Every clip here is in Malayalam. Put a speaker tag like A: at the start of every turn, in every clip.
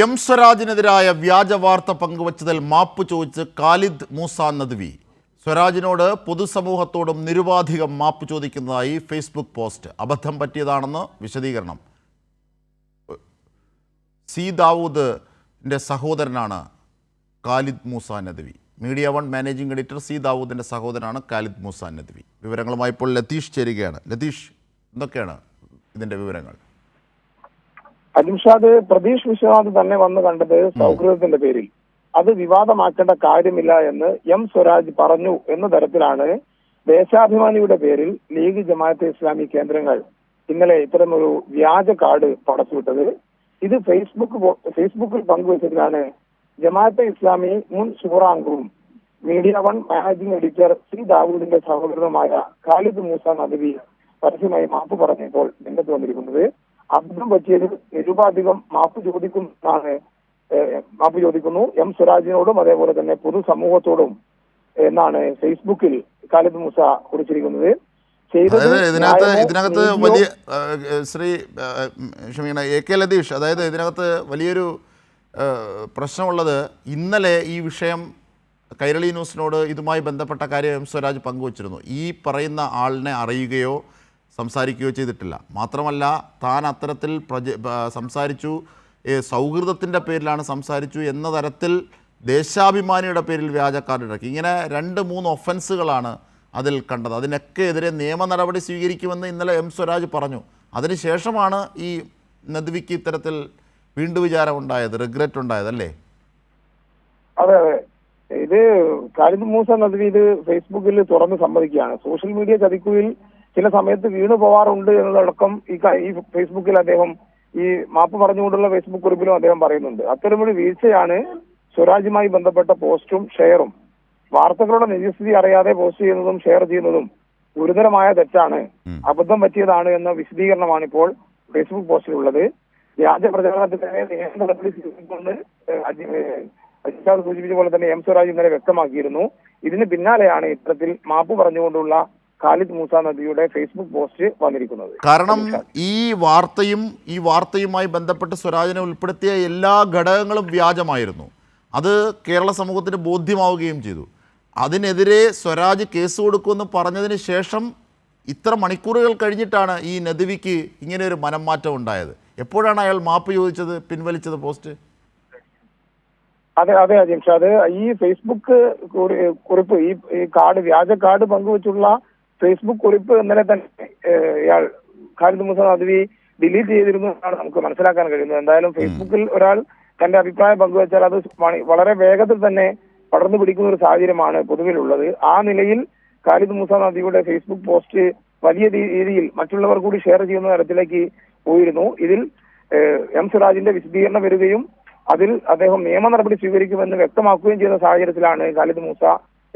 A: എം സ്വരാജിനെതിരായ വ്യാജ വാർത്ത പങ്കുവച്ചതിൽ മാപ്പ് ചോദിച്ച് ഖാലിദ് മൂസ നദ്വി. സ്വരാജിനോട് പൊതുസമൂഹത്തോടും നിരുപാധികം മാപ്പ് ചോദിക്കുന്നതായി ഫേസ്ബുക്ക് പോസ്റ്റ്. അബദ്ധം പറ്റിയതാണെന്ന് വിശദീകരണം. സി ദാവൂദിൻ്റെ സഹോദരനാണ് Khalid Moosa Nadwi. Media one managing editor C ദാവൂദിൻ്റെ സഹോദരനാണ് ഖാലിദ് മൂസ നദ്വി. വിവരങ്ങളുമായി ഇപ്പോൾ ലതീഷ് ചേരുകയാണ്. ലതീഷ്, എന്തൊക്കെയാണ് ഇതിൻ്റെ വിവരങ്ങൾ?
B: അജിംഷാദ്, പ്രതീഷ് വിശ്വനാഥ് തന്നെ വന്ന് കണ്ടത് സൗഹൃദത്തിന്റെ പേരിൽ അത് വിവാദമാക്കേണ്ട കാര്യമില്ല എന്ന് എം സ്വരാജ് പറഞ്ഞു എന്ന തരത്തിലാണ് ദേശാഭിമാനിയുടെ പേരിൽ ലീഗ് ജമാഅത്തെ ഇസ്ലാമി കേന്ദ്രങ്ങൾ ഇന്നലെ ഇത്തരമൊരു വ്യാജ കാർഡ് പടച്ചുവിട്ടത്. ഇത് ഫേസ്ബുക്കിൽ പങ്കുവച്ചതിലാണ് ജമാഅത്തെ ഇസ്ലാമി മുൻ ശൂറ അംഗവും media one managing editor C ദാവൂദിന്റെ സഹോദരനുമായ ഖാലിദ് മൂസ നദ്വി പരസ്യമായി മാപ്പ് പറഞ്ഞപ്പോൾ രംഗത്ത് വന്നിരിക്കുന്നത്. അബദ്ധം പറ്റിയതിൽ നിരുപാധികം മാപ്പ് ചോദിക്കുന്നു എം സ്വരാജിനോടും അതേപോലെ തന്നെ പൊതുസമൂഹത്തോടും എന്നാണ് ഫേസ്ബുക്കിൽ ഖാലിദ് മൂസ കുറിച്ചിരിക്കുന്നത്.
A: ഇതിനകത്ത് വലിയ ലതീഷ്, അതായത് ഇതിനകത്ത് വലിയൊരു പ്രശ്നമുള്ളത്, ഇന്നലെ ഈ വിഷയം കൈരളി ന്യൂസിനോട് ഇതുമായി ബന്ധപ്പെട്ട കാര്യം എം സ്വരാജ് പങ്കുവച്ചിരുന്നു. ഈ പറയുന്ന ആളിനെ അറിയുകയോ സംസാരിക്കുകയോ ചെയ്തിട്ടില്ല. മാത്രമല്ല, താൻ അത്തരത്തിൽ സംസാരിച്ചു, സൗഹൃദത്തിൻ്റെ പേരിലാണ് സംസാരിച്ചു എന്ന തരത്തിൽ ദേശാഭിമാനിയുടെ പേരിൽ വ്യാജ കാർഡ് ഇറക്കി. ഇങ്ങനെ 2-3 ഒഫൻസുകളാണ് അതിൽ കണ്ടത്. അതിനൊക്കെ എതിരെ നിയമ നടപടി സ്വീകരിക്കുമെന്ന് ഇന്നലെ എം സ്വരാജ് പറഞ്ഞു. അതിനുശേഷമാണ് ഈ നദ്വിക്ക് ഇത്തരത്തിൽ വീണ്ടും വിചാരമുണ്ടായത്, റിഗ്രറ്റ് ഉണ്ടായതല്ലേ?
B: അതെ അതെ, ഇത് ഖാലിദ് മൂസ നദ്വി ഇത് ഫേസ്ബുക്കിൽ തുറന്ന് സമ്മതിക്കുകയാണ്. സോഷ്യൽ മീഡിയ ചതിക്കുയിൽ ചില സമയത്ത് വീണു പോവാറുണ്ട് എന്നതടക്കം ഈ ഫേസ്ബുക്കിൽ അദ്ദേഹം ഈ മാപ്പ് പറഞ്ഞുകൊണ്ടുള്ള ഫേസ്ബുക്ക് കുറിപ്പിലും അദ്ദേഹം പറയുന്നുണ്ട്. അത്തരമൊരു വീഴ്ചയാണ് സ്വരാജുമായി ബന്ധപ്പെട്ട പോസ്റ്റും ഷെയറും. വാർത്തകളുടെ നിജസ്ഥിതി അറിയാതെ പോസ്റ്റ് ചെയ്യുന്നതും ഷെയർ ചെയ്യുന്നതും ഗുരുതരമായ തെറ്റാണ്, അബദ്ധം പറ്റിയതാണ് എന്ന വിശദീകരണമാണ് ഇപ്പോൾ ഫേസ്ബുക്ക് പോസ്റ്റിലുള്ളത്. വ്യാജ പ്രചാരണത്തിനെതിരെ നിയമ നടപടി സ്വീകരിക്കുമെന്ന് അജിത് സൂചിപ്പിച്ച പോലെ തന്നെ എം സ്വരാജ് ഇന്നലെ വ്യക്തമാക്കിയിരുന്നു. ഇതിന് പിന്നാലെയാണ് ഇത്തരത്തിൽ മാപ്പ് പറഞ്ഞുകൊണ്ടുള്ള ഖാലിദ് മൂസ നദ്വിയുടെ ഫേസ്ബുക്ക് പോസ്റ്റ് വന്നിരിക്കുന്നത്.
A: കാരണം ഈ വാർത്തയുമായി ബന്ധപ്പെട്ട് സ്വരാജിനെ ഉൾപ്പെടുത്തിയ എല്ലാ ഘടകങ്ങളും വ്യാജമായിരുന്നു. അത് കേരള സമൂഹത്തിന് ബോധ്യമാവുകയും ചെയ്തു. അതിനെതിരെ സ്വരാജ് കേസ് കൊടുക്കുമെന്ന് പറഞ്ഞതിന് ശേഷം ഇത്ര മണിക്കൂറുകൾ കഴിഞ്ഞിട്ടാണ് ഈ നദ്വിക്ക് ഇങ്ങനെ ഒരു മനംമാറ്റം ഉണ്ടായത്. എപ്പോഴാണ് അയാൾ മാപ്പ് ചോദിച്ചത്, പിൻവലിച്ചത് പോസ്റ്റ്?
B: അതെ അതെ അജിംഷാദ്, ഈ ഫേസ്ബുക്ക് കുറിപ്പ്, ഈ കാർഡ്, വ്യാജ കാർഡ് പങ്കുവച്ചുള്ള ഫേസ്ബുക്ക് കുറിപ്പ് ഇന്നലെ തന്നെ ഇയാൾ ഖാലിദ് മൂസ നദ്വി ഡിലീറ്റ് ചെയ്തിരുന്നു എന്നാണ് നമുക്ക് മനസ്സിലാക്കാൻ കഴിയുന്നത്. എന്തായാലും ഫേസ്ബുക്കിൽ ഒരാൾ തന്റെ അഭിപ്രായം പങ്കുവച്ചാൽ അത് വളരെ വേഗത്തിൽ തന്നെ പടർന്നു പിടിക്കുന്ന ഒരു സാഹചര്യമാണ് പൊതുവിലുള്ളത്. ആ നിലയിൽ ഖാലിദ് മൂസ നദ്വിയുടെ ഫേസ്ബുക്ക് പോസ്റ്റ് വലിയ രീതിയിൽ മറ്റുള്ളവർ കൂടി ഷെയർ ചെയ്യുന്ന തരത്തിലേക്ക് പോയിരുന്നു. ഇതിൽ എം സ്വരാജിന്റെ വിശദീകരണം വരികയും അതിൽ അദ്ദേഹം നിയമ നടപടി സ്വീകരിക്കുമെന്ന് വ്യക്തമാക്കുകയും ചെയ്യുന്ന സാഹചര്യത്തിലാണ് ഖാലിദ് മൂസ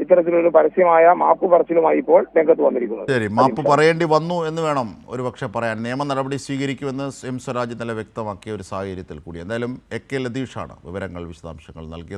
B: ഇത്തരത്തിലൊരു പരസ്യമായ മാപ്പ് പറച്ചിലുമായി ഇപ്പോൾ രംഗത്ത് വന്നിരിക്കുന്നത്.
A: ശരി, മാപ്പ് പറയേണ്ടി വന്നു എന്ന് വേണം ഒരു പക്ഷേ പറയാൻ. നിയമ നടപടി സ്വീകരിക്കുമെന്ന് എം സ്വരാജ് ഇന്നലെ വ്യക്തമാക്കിയ ഒരു സാഹചര്യത്തിൽ കൂടി. എന്തായാലും ലതീഷാണ് വിവരങ്ങൾ, വിശദാംശങ്ങൾ നൽകിയത്.